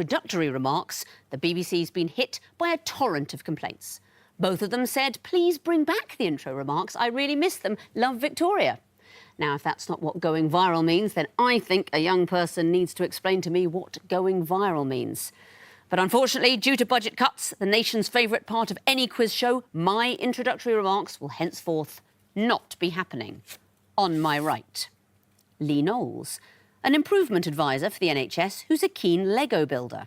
introductory remarks, the BBC's been hit by a torrent of complaints. Both of them said, please bring back the intro remarks. I really miss them. Love, Victoria. Now, if that's not what going viral means, then I think a young person needs to explain to me what going viral means. But unfortunately, due to budget cuts, the nation's favourite part of any quiz show, my introductory remarks, will henceforth not be happening. On my right, Lee Knowles, an improvement advisor for the NHS who's a keen Lego builder.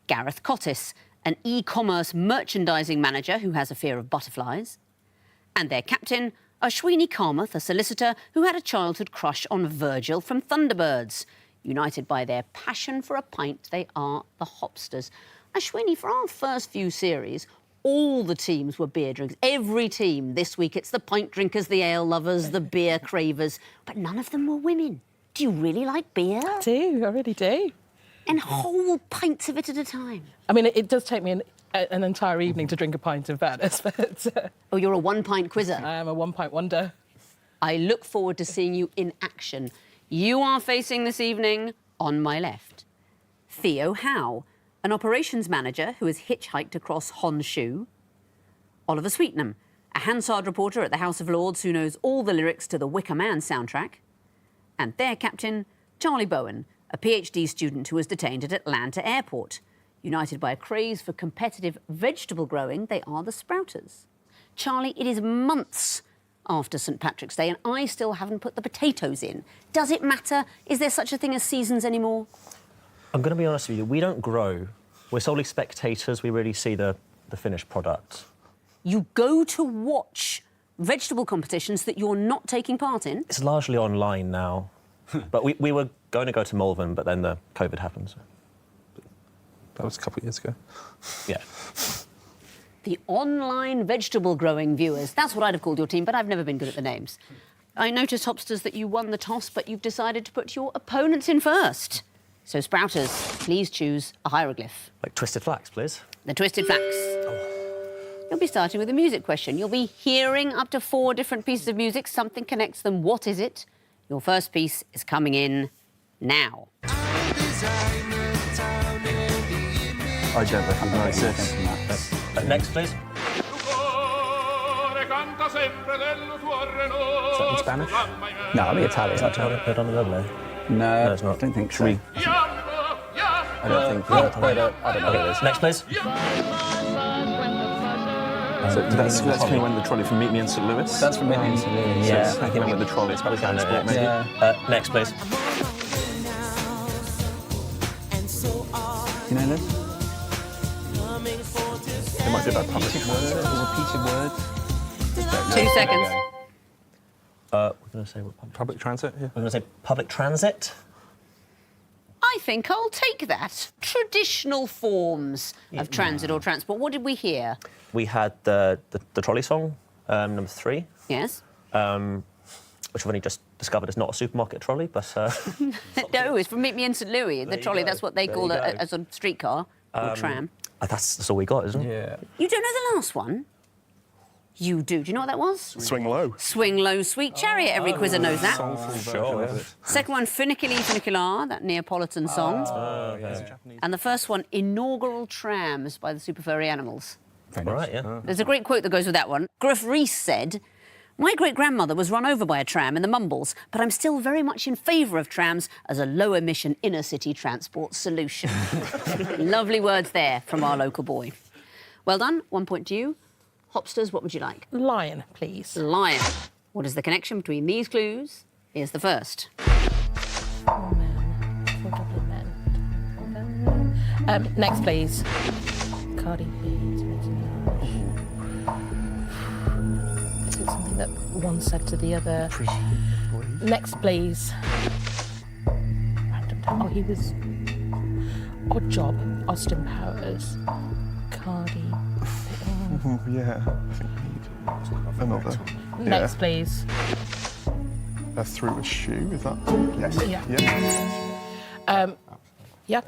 Gareth Cottis, an e-commerce merchandising manager who has a fear of butterflies. And their captain, Ashwini Kamath, a solicitor who had a childhood crush on Virgil from Thunderbirds. United by their passion for a pint, they are the Hopsters. Ashwini, for our first few series, all the teams were beer drinkers. Every team. This week it's the pint drinkers, the ale lovers, the beer cravers. But none of them were women. Do you really like beer? I do, I really do. And whole pints of it at a time? I mean, it does take me an entire evening to drink a pint, in fairness, but... Oh, you're a one-pint quizzer? I am a one-pint wonder. I look forward to seeing you in action. You are facing this evening, on my left, Theo Howe, an operations manager who has hitchhiked across Honshu. Oliver Sweetnam, a Hansard reporter at the House of Lords who knows all the lyrics to the Wicker Man soundtrack. And their captain, Charlie Bowen, a PhD student who was detained at Atlanta Airport. United by a craze for competitive vegetable growing, they are the Sprouters. Charlie, it is months after St Patrick's Day and I still haven't put the potatoes in. Does it matter? Is there such a thing as seasons anymore? I'm going to be honest with you, we don't grow. We're solely spectators. We really see the finished product. You go to watch vegetable competitions that you're not taking part in? It's largely online now. But we were going to go to Malvern, but then the COVID happened. So. That was a couple of years ago. Yeah. The online vegetable growing viewers. That's what I'd have called your team, but I've never been good at the names. I noticed, Hopsters, that you won the toss, but you've decided to put your opponents in first. So, Sprouters, please choose a hieroglyph. Like twisted flax, please. The twisted flax. You'll be starting with a music question. You'll be hearing up to 4 different pieces of music. Something connects them. What is it? Your first piece is coming in now. I don't recognise this. Next, please. Is that in Spanish? No, I'll be Italian. Is that Put on the Lovely? No, it's not. I don't think so. I don't think... I don't know what it is. Next, please. So that's from When the Trolley from Meet Me in St Louis. That's from Meet Me in St Louis. So Yeah. it's Hanging On With the Trolley. It's about transport, maybe. Yeah. Next, please. You know this? It might be about public Repeated words. 2 seconds. We're going to say what public transit. Yeah. We're going to say public transit. I think I'll take that. Traditional forms of transit or transport. What did we hear? We had the trolley song, number 3. Yes? Which I've only just discovered is not a supermarket trolley, but... No, it's from Meet Me in St Louis, the There you trolley. go. That's what they There call you a go. sort of streetcar or tram. That's all we got, isn't it? Yeah. You don't know the last one? You do. Do you know what that was? Swing Low. Swing Low, Sweet Chariot. Every quizzer knows that. Soulful version of it. Second one, Funiculi Funicular, that Neapolitan song. And the first one, Inaugural Trams by the Super Furry Animals. All right, yeah. There's a great quote that goes with that one. Gruff Reese said, "My great-grandmother was run over by a tram in the Mumbles, but I'm still very much in favour of trams as a low-emission inner-city transport solution." Lovely words there from our local boy. Well done. 1 point to you. Hopsters, what would you like? Lion, please. Lion. What is the connection between these clues? Here's the first. Next, please. Cardi B. Is it something that one said to the other? Next, please. Random time. Oh, he was... Odd Job, Austin Powers, Cardi. Oh, yeah. I think we need another. Next, please. Through a shoe, is that? Yes. Yeah.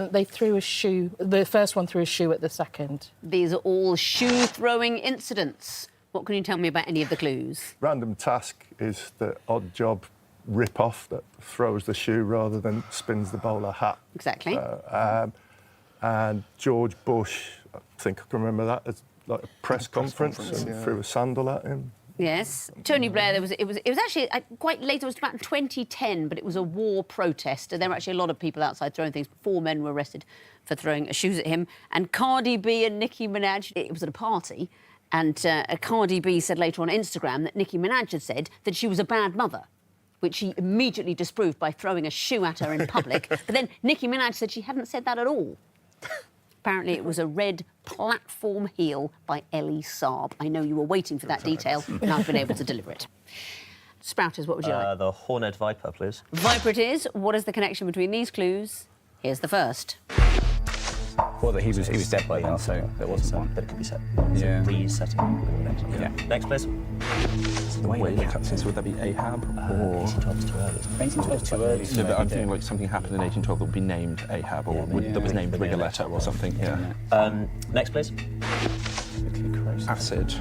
They threw a shoe. The first one threw a shoe at the second. These are all shoe-throwing incidents. What can you tell me about any of the clues? Random Task is the Odd Job rip-off that throws the shoe rather than spins the bowler hat. Exactly. And George Bush, I think I can remember that as like a press conference and threw a sandal at him. Yes. Tony Blair, it was actually quite late, it was about 2010, but it was a war protest, and there were actually a lot of people outside throwing things. 4 men were arrested for throwing shoes at him. And Cardi B and Nicki Minaj, it was at a party, and Cardi B said later on Instagram that Nicki Minaj had said that she was a bad mother, which she immediately disproved by throwing a shoe at her in public. But then Nicki Minaj said she hadn't said that at all. Apparently it was a red platform heel by Ellie Saab. I know you were waiting for that detail, and I've been able to deliver it. Sprouters, what would you like? The Horned Viper, please. Viper it is. What is the connection between these clues? Here's the first. Well, he was dead by then, so there wasn't one. But it could be set. Yeah. Resetting. Yeah. Next, please. The way it cuts is, would that be Ahab or... 1812's too early. 1812's too early. No, but I'm thinking like something happened in 1812 that would be named Ahab, or that was named Rigoletto or something. Yeah. Next, please. Acid.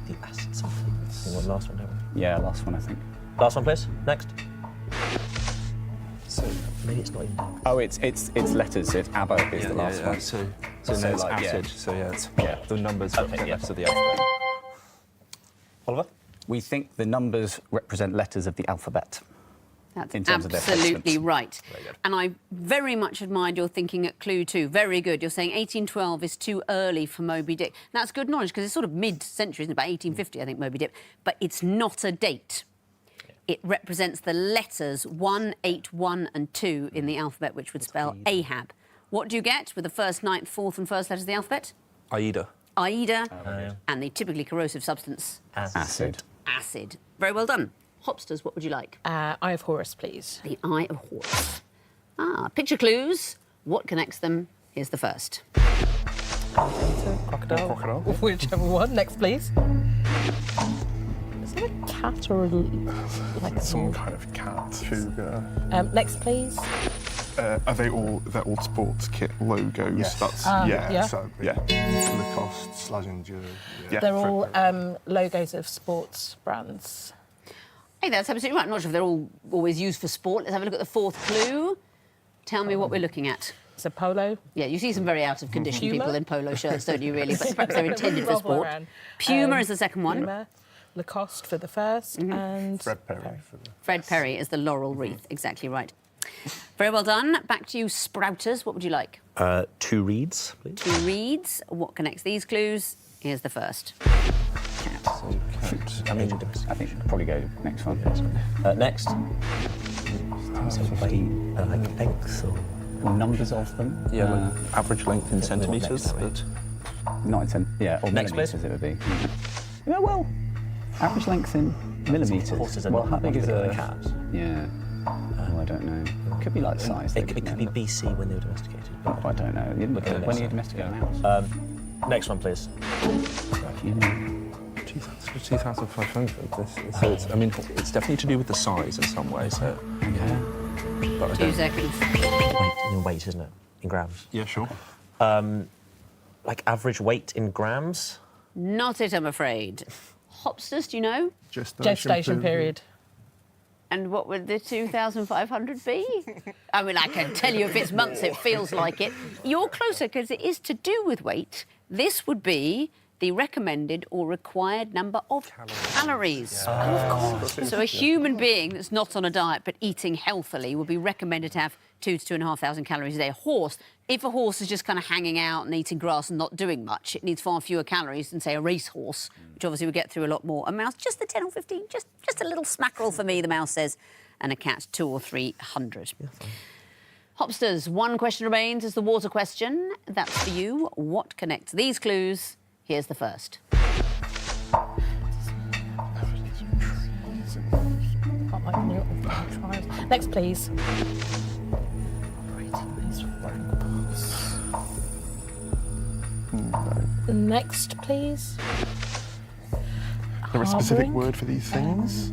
The acid something. The last one, don't we? Yeah, last one, I think. Last one, please. Next. So Maybe it's not even. Oh, it's letters. So it's ABBA is the last one. So So then it's like, acid. yeah. So yeah, it's Yeah. the numbers Okay, the yeah. letters of the alphabet. Oliver? We think the numbers represent letters of the alphabet. That's in terms of their absolutely placements. right. Very good. And I very much admired your thinking at clue 2. Very good. You're saying 1812 is too early for Moby Dick. That's good knowledge because it's sort of mid-century, isn't it? About 1850, I think, Moby Dick. But it's not a date. It represents the letters 1, 8, 1 and 2 in the alphabet, which would spell Ahab. What do you get with the first, ninth, fourth and first letters of the alphabet? Aida. Aida, and the typically corrosive substance, Acid. acid. Very well done. Hopsters, what would you like? Eye of Horus, please. The Eye of Horus. Picture clues. What connects them? Here's the first. Crocodile. Crocodile. Whichever one. Next, please. Is that a cat or like Some kind of cat. Cougar. Next, please. Are they all? They're all sports kit logos. Yes. That's yeah. So yeah. Lacoste, Slazenger. Yeah. They're all logos of sports brands. Hey, that's absolutely right. I'm not sure if they're all always used for sport. Let's have a look at the fourth clue. Tell me what we're looking at. It's a polo. Yeah, you see some very out of condition Puma? people in polo shirts, don't you, really? But perhaps they're intended for sport. Around. Puma is the second one. Puma, Lacoste for the first, and Fred Perry. Fred Perry is the laurel wreath. Exactly right. Very well done. Back to you, Sprouters. What would you like? 2 reeds, please. 2 reeds. What connects these clues? Here's the first. I mean, I think we'd probably go next one. Next. Like lengths or... Numbers of them. Yeah, like average length in centimetres, next, but Not in yeah, or Next, millimetres please. it would be. Yeah, well, average length in millimetres. Horses are Well, not how big is bigger a than a cat. Yeah. Oh, I don't know. Could be like size. It could be BC when they were domesticated. I don't know. When you domesticate an house. Next one, please. You know. 2,500. So it's, I mean, it's definitely to do with the size in some way. So Okay. but I 2 don't. seconds. Weight, isn't it? In grams. Yeah, sure. Like average weight in grams? Not it, I'm afraid. Hopsters, do you know? gestation period. And what would the 2,500 be? I mean, I can tell you if it's months, it feels like it. You're closer because it is to do with weight. This would be the recommended or required number of calories. Of course. So a human being that's not on a diet but eating healthily would be recommended to have 2,000 to 2,500 calories a day. A horse, if a horse is just kind of hanging out and eating grass and not doing much, it needs far fewer calories than, say, a racehorse, which obviously would get through a lot more. A mouse, just the 10 or 15, just a little smackerel for me, the mouse says, and a cat, 200 or 300. Hopsters, one question remains is the water question. That's for you. What connects these clues? Here's the first. Next, please. Next, please. Is there a specific Harboring? word for these things?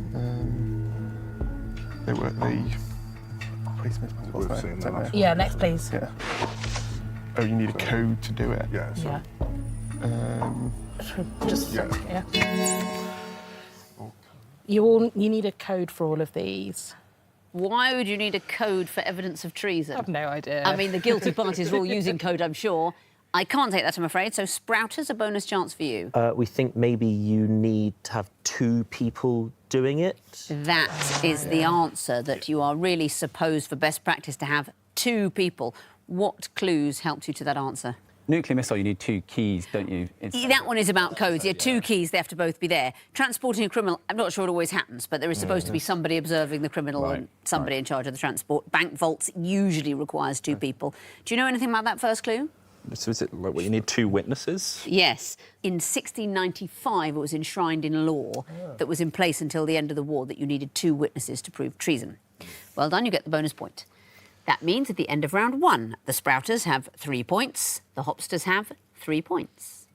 They were We've seen that last Yeah, next, please. Yeah. Oh, you need a code to do it. Yeah, so Yeah. Just Yeah. yeah. You need a code for all of these. Why would you need a code for evidence of treason? I have no idea. I mean, the guilty parties are all using code, I'm sure. I can't take that, I'm afraid. So, Sprouters, a bonus chance for you. We think maybe you need to have 2 people doing it. That is the answer, that you are really supposed, for best practice, to have 2 people. What clues helped you to that answer? Nuclear missile, you need 2 keys, don't you? That one is about codes. Yeah, 2 keys, they have to both be there. Transporting a criminal, I'm not sure it always happens, but there is supposed to be somebody observing the criminal and somebody in charge of the transport. Bank vaults usually requires 2 people. Do you know anything about that first clue? So is it like, well, you need 2 witnesses? Yes. In 1695, it was enshrined in law that was in place until the end of the war that you needed 2 witnesses to prove treason. Well done, you get the bonus point. That means at the end of round 1, the Sprouters have 3 points, the Hopsters have 3 points.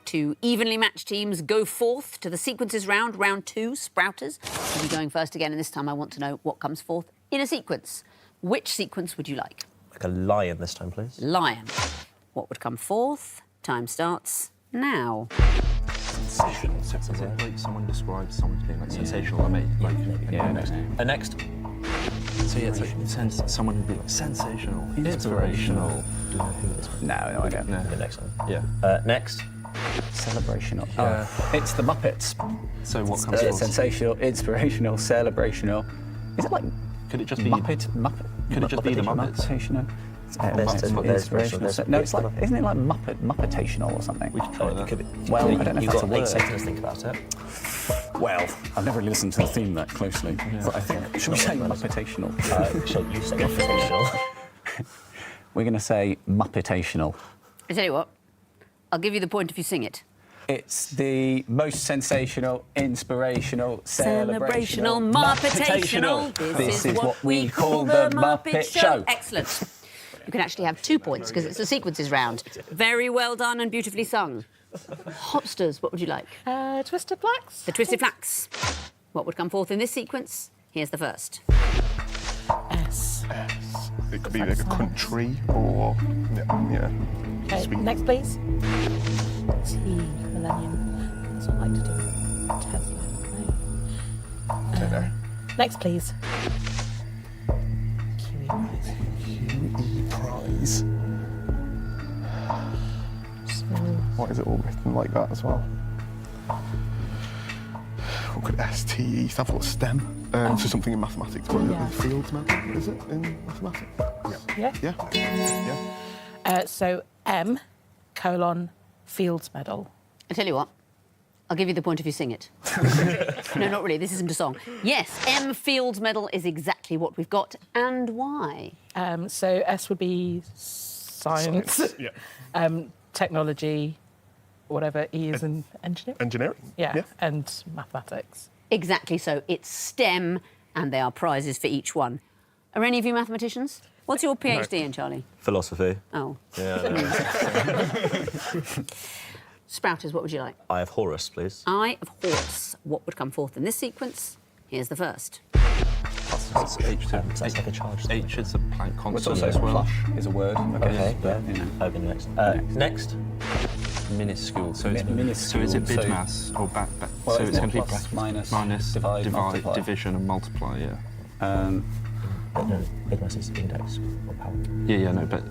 2 evenly matched teams go forth to the sequences round, round 2. Sprouters will be going first again, and this time I want to know what comes forth in a sequence. Which sequence would you like? Like a lion this time, please. Lion. What would come forth? Time starts now. Sensational. So is it like someone describes someone as being like sensational? I mean, like Next. Next. So yeah, it's like someone would be like sensational, inspirational. Do you know who this is? No, I don't. No. The next one. Yeah. Next. Celebrational. Yeah. It's the Muppets. So what comes It's forth? sensational, inspirational, celebrational. Is it like Could it just be Muppet? Could it just be the Muppets? Muppetational. There's Inspirational. No, it's like, isn't it like Muppetational or something? We could try that. Could be. Well, I don't know if You've that's got a 8 word. seconds to think about it. Well, I've never really listened to the theme that closely. But I think, should we say Muppetational? Shall you say Muppetational? We're going to say Muppetational. I tell you what, I'll give you the point if you sing it. It's the most sensational, inspirational, Celebrational, Muppetational. This is what we call the Muppet Show. Excellent. You can actually have 2 points because it's a sequences round. Very well done and beautifully sung. Hopsters, what would you like? Twisted Blacks? The Twisted Flax. What would come forth in this sequence? Here's the first. S. It could be like a country or yeah. Okay, Sweet. next, please. T. Millennium. That's what I like to do. Tesla. Don't know. Next, please. Kiwi Prize. QE prize. Why is it all written like that as well? What could STE stand for? STEM. So something in mathematics. What is Yeah. it? Fields medal? Is it in mathematics? Yeah. Yeah. So M, Fields Medal. I tell you what, I'll give you the point if you sing it. No, not really, this isn't a song. Yes, M Fields Medal is exactly what we've got, and why? So S would be science, Yeah. technology, whatever. E is in engineering. Engineering. Yeah, and mathematics. Exactly so, it's STEM, and there are prizes for each one. Are any of you mathematicians? What's your PhD in, Charlie? Philosophy. Oh. Yeah. Sprouters, what would you like? I have Horus, please. Eye of Horus. What would come forth in this sequence? Here's the first. It's H. So that's like a charge. H is a Planck It's constant also as well. plush is a word. Okay, But, yeah. you know. Okay, next. Next. Minuscule. So it's Minuscule, So is it bid so- mass or back? Well, so it's it's going to be plus, minus, minus divide, multiply. division, and multiply. Yeah. But no, big mass is index or power. Yeah. No, but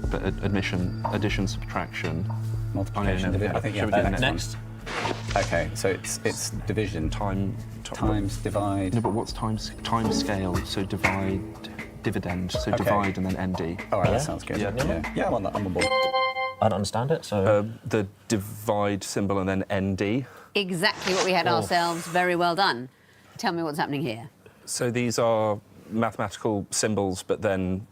addition, subtraction. Multiplication, Oh, no, division. I think should yeah, we do the next? one. Okay, so it's division. Times, divide. No, but what's time scale? So divide, dividend. So Okay. divide and then ND. All right, Yeah? that sounds good. Yeah. Yeah, I'm on that. I'm on board. I don't understand it, so... The divide symbol and then ND. Exactly what we had ourselves. Very well done. Tell me what's happening here. So these are mathematical symbols, but then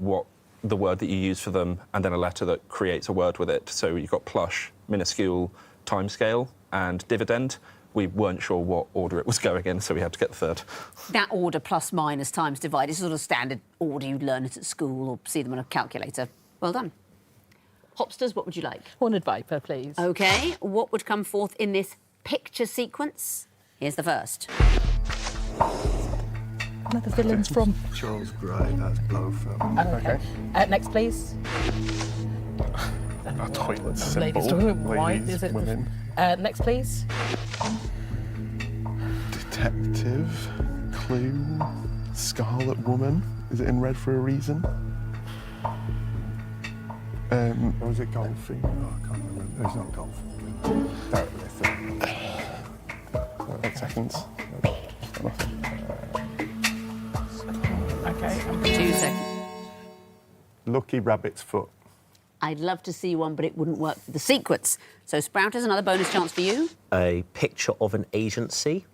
the word that you use for them, and then a letter that creates a word with it. So you've got plush, minuscule, timescale, and dividend. We weren't sure what order it was going in, so we had to get the third. That order, plus, minus, times, divide, is sort of standard order you'd learn it at school or see them on a calculator. Well done. Hopsters, what would you like? Horned Viper, please. OK, what would come forth in this picture sequence? Here's the first. Another villains from. Charles Gray, that's Blowfell. Okay. Next, please. A toilet symbol. Ladies talking white, Ladies, is it? women. Next, please. Detective. clue. Scarlet Woman. Is it in red for a reason? Or is it golfing? Oh, I can't remember. It's not golfing. Don't 8 seconds. Okay. 2 seconds. Lucky Rabbit's Foot. I'd love to see one, but it wouldn't work for the sequence. So, Sprouters, another bonus chance for you. A picture of an agency.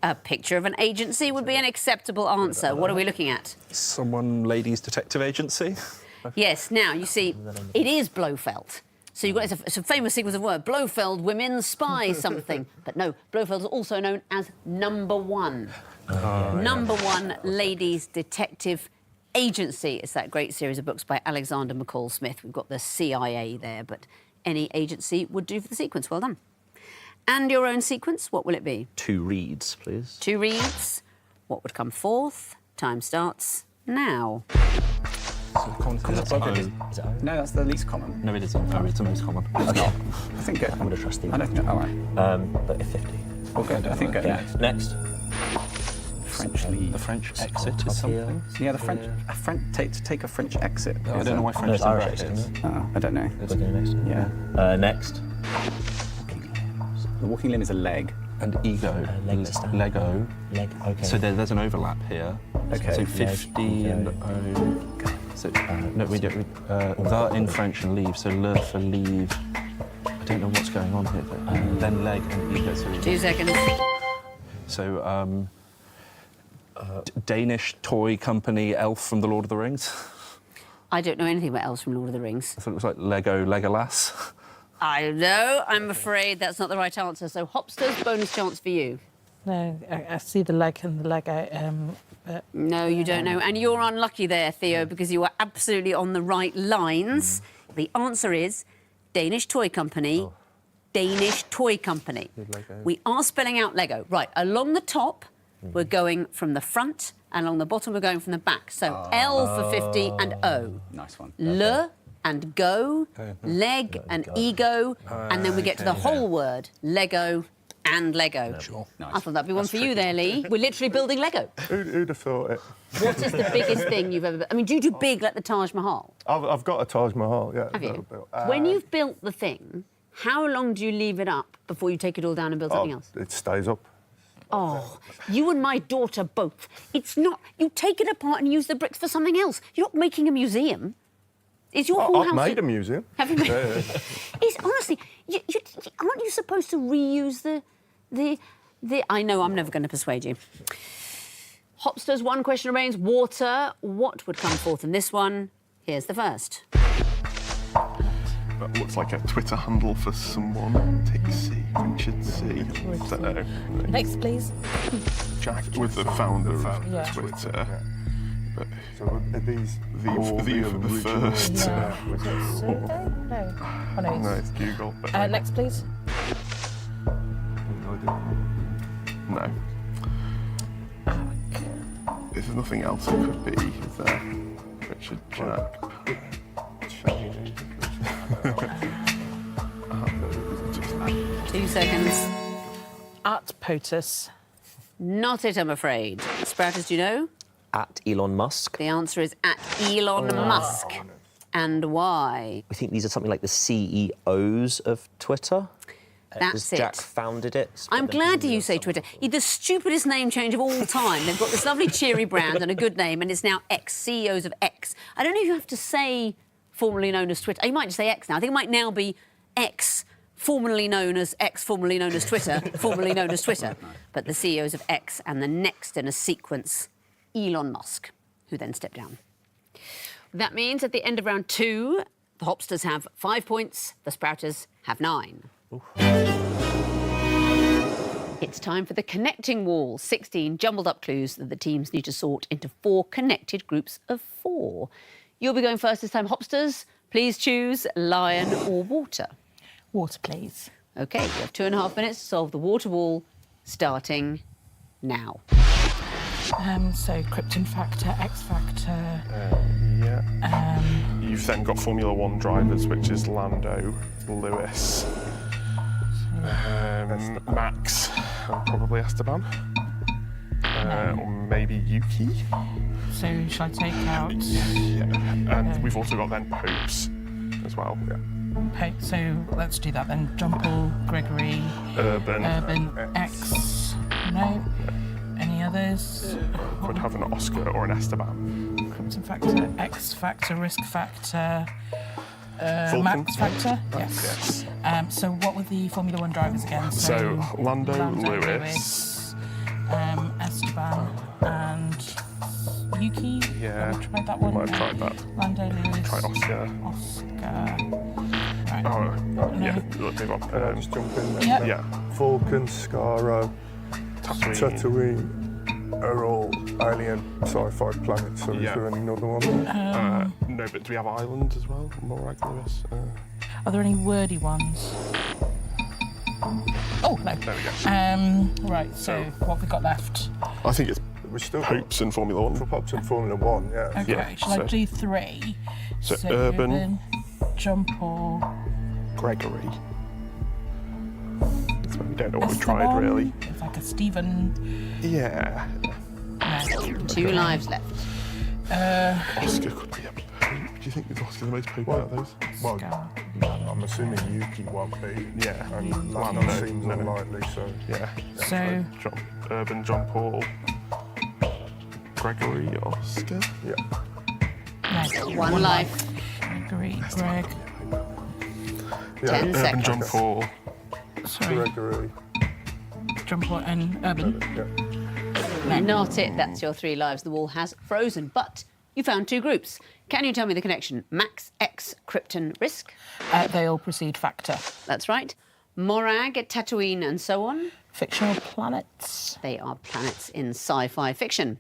A picture of an agency would be an acceptable answer. What are we looking at? Someone ladies' detective agency. Yes, now, you see, it is Blofeld. So you've got, it's a famous sequence of words. Blofeld, women, spy, something. But no, Blofeld is also known as Number One. Number One Ladies Detective Agency. It's that great series of books by Alexander McCall Smith. We've got the CIA there, but any agency would do for the sequence. Well done. And your own sequence, what will it be? 2 reads, please. 2 reads. What would come fourth? Time starts now. Common Is it O? No, that's the least common. No, it isn't. Oh, it's the most common. Okay. I think I'm going to trust you. I don't know. All right. But 50. Well, good. I think Yeah. Next. French lead. The French exit Up is here. something. Yeah, the French. To take a French exit. I don't know why No, French it's is in Irish brackets. exit, isn't it? I don't know. We're going next. Yeah. Next. The walking limb is a leg. And ego. leg to stand. Lego. Leg. Okay. So there's an overlap here. Okay. So 50 and O. So, no, we don't. The in French and leave. So le for leave. I don't know what's going on here. But, then leg and ego. So 2 seconds. So, Danish toy company Elf from The Lord of the Rings. I don't know anything about elves from Lord of the Rings. I thought it was like Lego Legolas. I know. I'm afraid that's not the right answer. So, Hopsters, bonus chance for you. No, I see the leg and the leg out. But No, you don't know. And you're unlucky there, Theo, because you were absolutely on the right lines. The answer is Danish toy company. Danish toy company. We are spelling out Lego. Right, along the top, we're going from the front, and along the bottom, we're going from the back. So L for 50 and O. Nice one. Le and go, leg and ego, and then we get to the whole word, Lego and Lego. Sure. Nice. I thought that'd be one for you there, Lee. We're literally building Lego. Who'd have thought it? What is the biggest thing you've ever... I mean, do you do big like the Taj Mahal? I've got a Taj Mahal, yeah. Have you? Built. When you've built the thing, how long do you leave it up before you take it all down and build something else? It stays up. Oh, you and my daughter both. It's not... You take it apart and use the bricks for something else. You're not making a museum. Is your whole I've house... made a museum. Have you made... Yeah. It's honestly... aren't you supposed to reuse the... I know, I'm never going to persuade you. Hopsters, one question remains. Water. What would come forth in this one? Here's the first. That looks like a Twitter handle for someone. Take C, Richard C. I don't know. next, please. Jack with the founder of Yeah. Twitter. But So are these the all for the first. Yeah. Was it Sergey? No. Oh, no. No, It's... it's Google. But next, please. no. If there's nothing else it could be, is there? Richard Jack. 2 seconds. At POTUS. Not it, I'm afraid. Sprouters, do you know? At Elon Musk. The answer is at Elon Musk. And why? We think these are something like the CEOs of Twitter. That's Jack it. founded it. I'm glad you say Twitter. The stupidest name change of all time. They've got this lovely cheery brand and a good name, and it's now X, CEOs of X. I don't know if you have to say formerly known as Twitter. You might just say X now. I think it might now be X, formerly known as X, formerly known as Twitter, formerly known as Twitter. But the CEOs of X, and the next in a sequence, Elon Musk, who then stepped down. That means at the end of round 2, the Hopsters have 5 points, the Sprouters have 9. It's time for the connecting wall. 16 jumbled up clues that the teams need to sort into 4 connected groups of 4. You'll be going first this time, Hopsters. Please choose lion or water. Water, please. OK, you have 2.5 minutes to solve the water wall, starting now. So Krypton Factor, X Factor. Yeah. You've then got Formula 1 drivers, which is Lando, Lewis, Max, and probably Esteban. Or maybe Yuki. So shall I take out? Yeah. And we've also got then Popes as well. Yeah. Okay, so let's do that then. John Paul, Gregory, Urban. X. No. Any others? Could have an Oscar or an Esteban. Crimson Factor, X Factor, Risk Factor, Vulcan. Max Factor. Yes. So what were the Formula One drivers again? So Lando Lewis. Esteban and Yuki. Yeah. Have we tried that one? Might have tried that. Lando Lewis. Try Oscar. Right. Oh, yeah. Move on. Let's jump in there. Yep. Yeah. Vulcan, Skaro, Tatooine. Tatooine are all alien sci-fi planets. So Yeah. is there another one? No, but do we have islands as well? Mon Aug, Lewis. Are there any wordy ones? Oh, no. There we go. Right, so what have we got left? I think it's We still Popes in Formula One. for Pops in Formula One. Yeah. Okay, Yeah, shall I so- do 3? So Urban. John Paul, Gregory. That's why we don't know what we've Esteban. tried really. It's like a Stephen. Yeah. No. 2 lives left. Oscar could be a Pope. Do you think Oscar's the most Pope out of those? Well, Scar. I'm assuming Yuki won't be. Yeah. And Well, Lando no, seems no. unlikely. So Yeah. So, Urban, John Paul, Gregory, Oscar. yeah. no. 1 life. Gregory, Greg. Yeah. 10 Urban, seconds. John Paul. Sorry, Gregory. John Paul and Urban. Yeah. Not it. That's your 3 lives. The wall has frozen. But you found 2 groups. Can you tell me the connection? Max, X, Krypton, Risk? They all precede Factor. That's right. Morag, Tatooine, and so on. Fictional planets. They are planets in sci-fi fiction.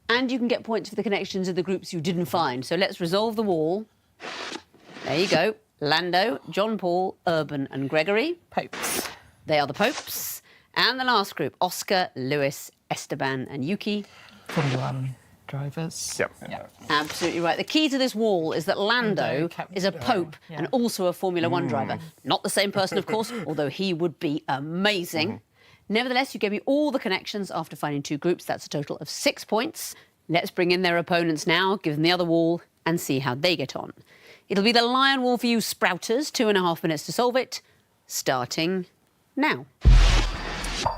And you can get points for the connections of the groups you didn't find. So let's resolve the wall. There you go. Lando, John Paul, Urban, and Gregory. Popes. They are the Popes. And the last group, Oscar, Lewis, Esteban, and Yuki. Formula One drivers. Yep. Yeah. Absolutely right. The key to this wall is that Lando is a Pope and also a Formula One driver. Not the same person, of course, although he would be amazing. Nevertheless, you gave me all the connections after finding 2 groups. That's a total of 6 points. Let's bring in their opponents now, give them the other wall, and see how they get on. It'll be the Lion Wall for you Sprouters, 2.5 minutes to solve it, starting now.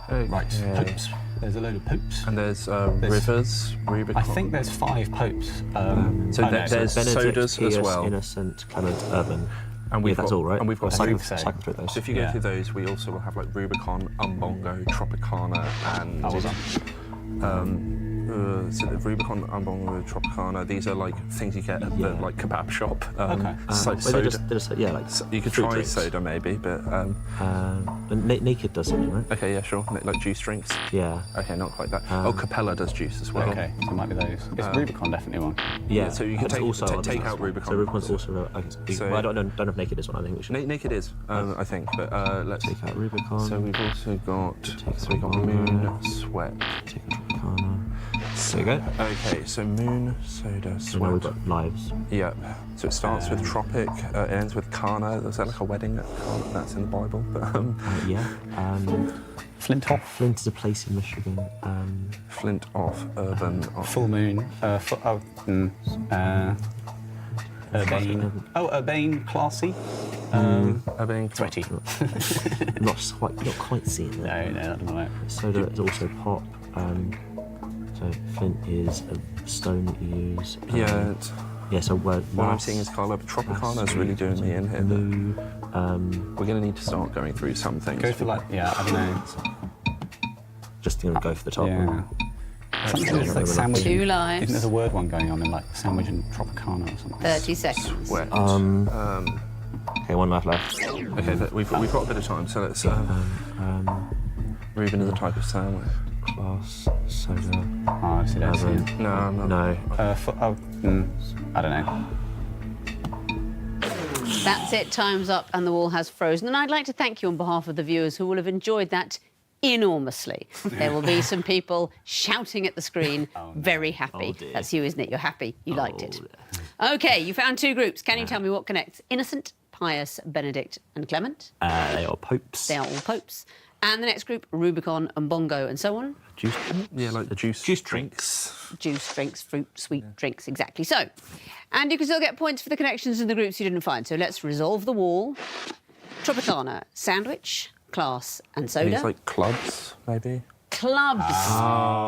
Right, popes. There's a load of popes. And there's rivers, Rubicon. I think there's 5 popes. So no, there's Benedict, sodas Pius, as well. Innocent, Clement, Urban. And Yeah, that's all right. And we've got cycle, so. cycle through those. So if you go Yeah. through those, we also will have like Rubicon, Umbongo, Tropicana, and Oh, well done. so the Rubicon, Umbongo, Tropicana. These are like things you get at the like kebab shop. Okay. So, Well, soda. they're just, yeah, like You could fruit try drinks. soda maybe, but And Naked does something, right? okay, yeah, sure. Like juice drinks. Yeah. Okay, not quite that. Capella does juice as well. Okay, so it might be those. It's Rubicon definitely one. Yeah. so you can and take- also take others. out Rubicon. So Rubicon's also. So- Well, I don't know if Naked is one. I think we should Naked is, I think, but let's take out Rubicon. So we've also got out we got Moon, Sweat. take out Tropicana. There you go. Okay, so Moon, Soda, So now we've Sweat. got lives. Yep. So it starts with Tropic, it ends with Kana. Is that like a wedding at Kana? That's in the Bible. But Yeah. Flintoff. Flint is a place in Michigan. Flint off, Urban off. Full Moon. Urbane. Oh, Urbane, classy. Urban, Sweaty. not quite seeing it. No, that doesn't work. Soda is also pop. So Flint is a stone that you use. Yeah. Yeah. So word. What I'm seeing is Carla, but Tropicana is really doing me in here. Moo. We're going to need to start going through some things. Go for like, yeah, I don't know. Just gonna go for the top Yeah. one. Something that's like sandwich. 2 Isn't lives. there's a word one going on in like sandwich and Tropicana or something? 30 seconds. Sweat. Okay, 1 life left. Okay, we've got a bit of time, so let's. Reuben is a type of sandwich. Class. Soda. Oh, I see that. Urban. No, No. I don't know. That's it, time's up and the wall has frozen. And I'd like to thank you on behalf of the viewers who will have enjoyed that enormously. There will be some people shouting at the screen, very happy. Oh, dear. That's you, isn't it? You're happy. You liked it. OK, you found 2 groups. Can you tell me what connects Innocent, Pius, Benedict and Clement? They are popes. They are all popes. And the next group, Rubicon and Bongo and so on. Juice. Yeah, like the juice. Juice drinks. Juice drinks, fruit, sweet drinks, exactly. So, and you can still get points for the connections in the groups you didn't find. So let's resolve the wall. Tropicana, sandwich, class and soda. These like clubs, maybe. Clubs.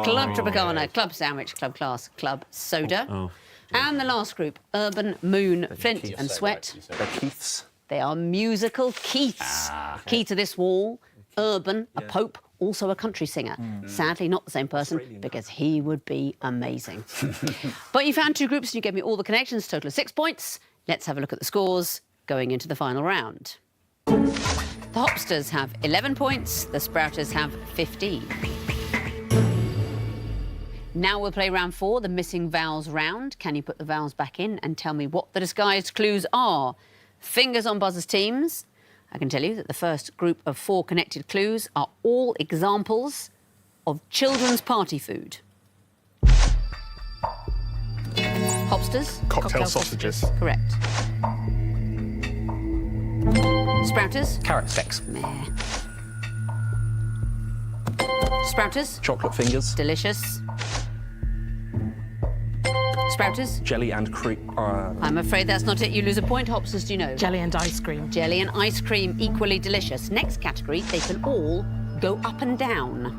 Club Tropicana, club sandwich, club class, club soda. And the last group, Urban, Moon, Flint and Sweat. They're Keiths. They are musical Keiths. Key to this wall, Urban, a pope, also a country singer. Sadly, not the same person, because he would be amazing. But you found 2 groups and you gave me all the connections, total of 6 points. Let's have a look at the scores going into the final round. The Hopsters have 11 points, the Sprouters have 15. Now we'll play round 4, the missing vowels round. Can you put the vowels back in and tell me what the disguised clues are? Fingers on buzzers, teams. I can tell you that the first group of 4 connected clues are all examples of children's party food. Hopsters? Cocktail sausages. Correct. Sprouters? Carrot sticks. Meh. Sprouters? Chocolate fingers. Delicious. Sprouters? Jelly and cream. I'm afraid that's not it. You lose a point. Hopsters, do you know? Jelly and ice cream. Jelly and ice cream, equally delicious. Next category, they can all go up and down.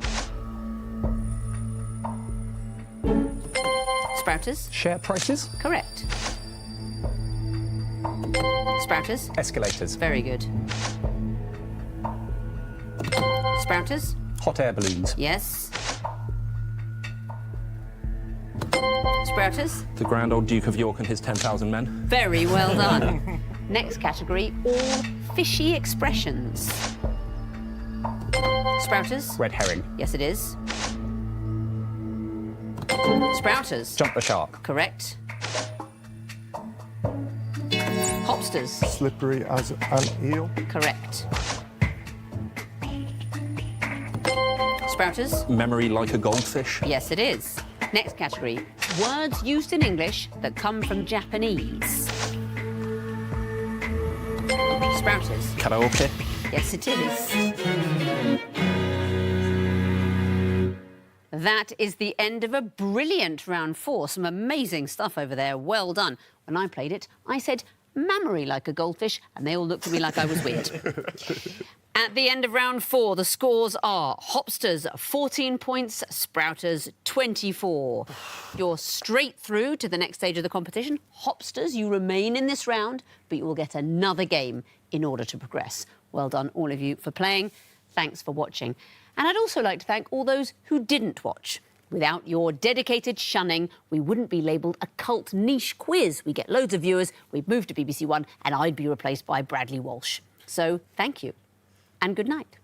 Sprouters? Share prices. Correct. Sprouters? Escalators. Very good. Sprouters? Hot air balloons. Yes. Sprouters? The Grand Old Duke of York and his 10,000 men. Very well done. Next category, all fishy expressions. Sprouters? Red herring. Yes, it is. Sprouters? Jump the shark. Correct. Hopsters? Slippery as an eel. Correct. Sprouters? Memory like a goldfish. Yes, it is. Next category, words used in English that come from Japanese. Sprouters? Karaoke. Yes, it is. That is the end of a brilliant round 4. Some amazing stuff over there. Well done. When I played it, I said mammary like a goldfish, and they all looked at me like I was weird. At the end of round 4, the scores are Hopsters 14 points, Sprouters 24. You're straight through to the next stage of the competition. Hopsters, you remain in this round, but you will get another game in order to progress. Well done, all of you, for playing. Thanks for watching. And I'd also like to thank all those who didn't watch. Without your dedicated shunning, we wouldn't be labelled a cult niche quiz. We get loads of viewers, we'd move to BBC One, and I'd be replaced by Bradley Walsh. So, thank you. And good night.